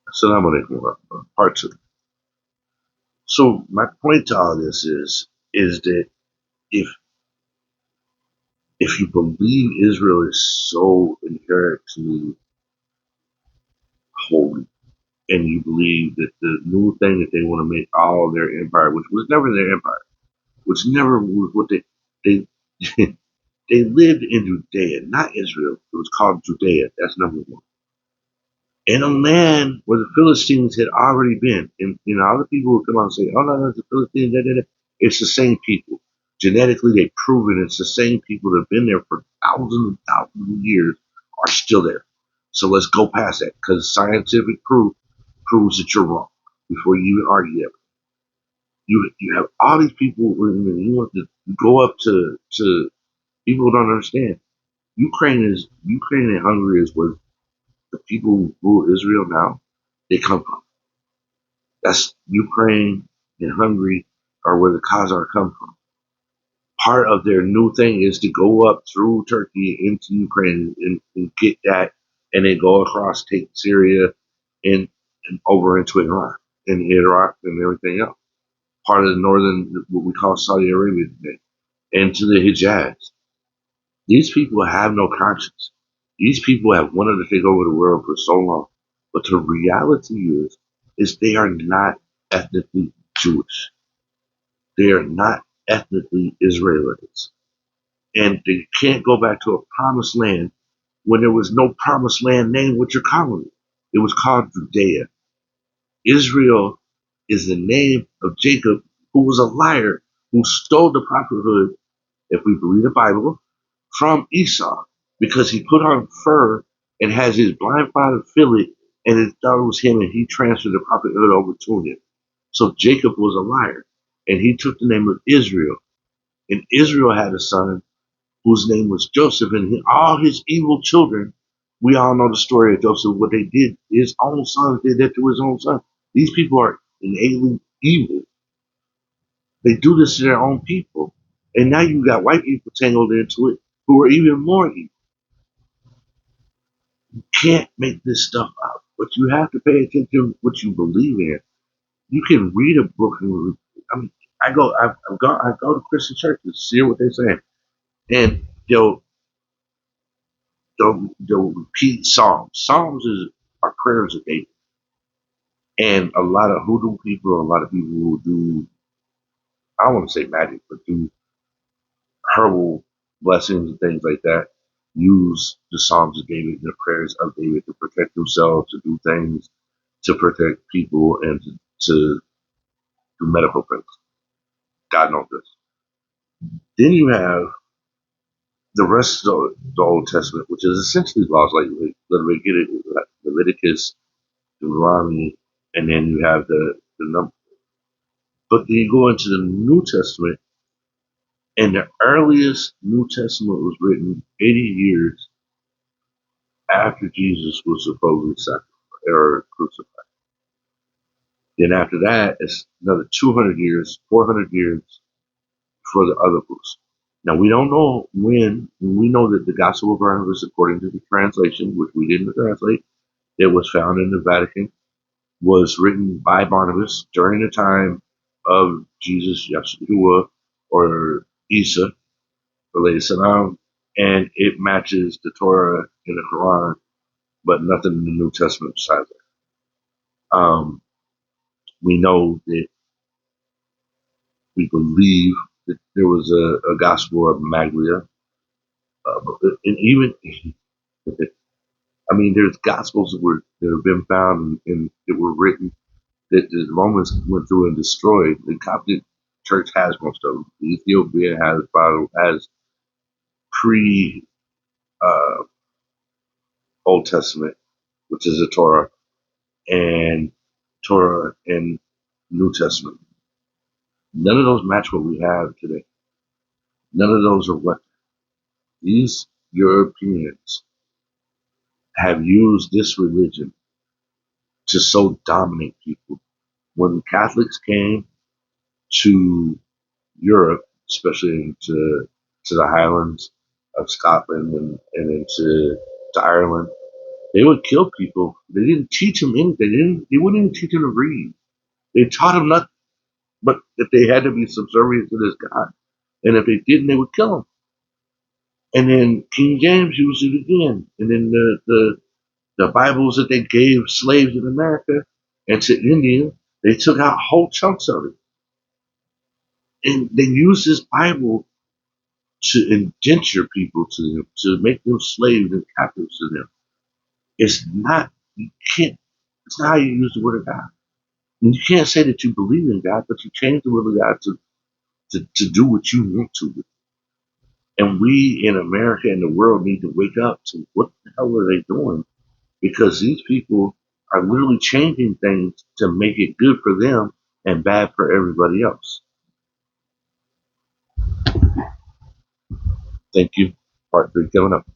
Assalamu alaikum. Part two. So my point to all this is that if if you believe Israel is so inherently holy, and you believe that the new thing that they want to make all their empire, which was never their empire, which never was what they they lived in Judea, not Israel. It was called Judea. That's number one. In a land where the Philistines had already been. And other people would come out and say, "Oh no, that's the Philistines." Da, da, da. It's the same people. Genetically, they've proven it's the same people that have been there for thousands and thousands of years are still there. So let's go past that because scientific proof proves that you're wrong before you even argue that. You have all these people and you want to go up to people who don't understand. Ukraine and Hungary is where the people who rule Israel now they come from. That's Ukraine and Hungary are where the Khazars come from. Part of their new thing is to go up through Turkey into Ukraine and get that, and then go across, take Syria, and over into Iran and Iraq and everything else. Part of the northern, what we call Saudi Arabia today, into the Hijaz. These people have no conscience. These people have wanted to take over the world for so long, but the reality is they are not ethnically Jewish. They are not ethnically Israelites. And they can't go back to a promised land when there was no promised land named what you're calling it. It was called Judea. Israel is the name of Jacob, who was a liar, who stole the prophethood, if we believe the Bible, from Esau because he put on fur and has his blind father feel it, and it thought it was him, and he transferred the prophethood over to him. So Jacob was a liar, and he took the name of Israel. And Israel had a son whose name was Joseph, and all his evil children. We all know the story of Joseph. What they did, his own sons did that to his own son. These people are innately evil. They do this to their own people, and now you got white people tangled into it who are even more evil. You can't make this stuff up, but you have to pay attention to what you believe in. You can read a book, and I mean, I go to Christian churches, see what they're saying, and they'll repeat Psalms. Are prayers of David. And a lot of hoodoo people, a lot of people who do, I don't want to say magic, but do herbal blessings and things like that, use the Psalms of David and the prayers of David to protect themselves, to do things to protect people, and to do medical things. God knows this. Then you have the rest of the Old Testament, which is essentially laws like Leviticus, Deuteronomy, and then you have the number. But then you go into the New Testament, and the earliest New Testament was written 80 years after Jesus was supposedly sacrificed or crucified. Then after that, it's another 200 years, 400 years for the other books. Now we don't know when. We know that the Gospel of Barnabas, according to the translation, which we didn't translate, that was found in the Vatican, was written by Barnabas during the time of Jesus, Yeshua, or Isa, alayhi salam, and it matches the Torah and the Quran, but nothing in the New Testament besides that. We know that we believe that there was a Gospel of Maglia, and even I mean, there's Gospels that have been found and that were written that the Romans went through and destroyed. The Coptic Church has most of them. The Ethiopia has pre uh, Old Testament, which is the Torah and New Testament. None of those match what we have today. None of those are what these Europeans have used this religion to so dominate people. When Catholics came to Europe, especially to the Highlands of Scotland and into to Ireland, They would kill people. They didn't teach them anything. They wouldn't even teach them to read. They taught them nothing but that they had to be subservient to this God. And if they didn't, they would kill them. And then King James used it again. And then the Bibles that they gave slaves in America and to India, they took out whole chunks of it. And they used this Bible to indenture people to them, to make them slaves and captives to them. It's not, you can't, it's not how you use the word of God. And you can't say that you believe in God, but you change the word of God to do what you want to. And we in America and the world need to wake up to what the hell are they doing? Because these people are literally changing things to make it good for them and bad for everybody else. Thank you. Part 3 coming up.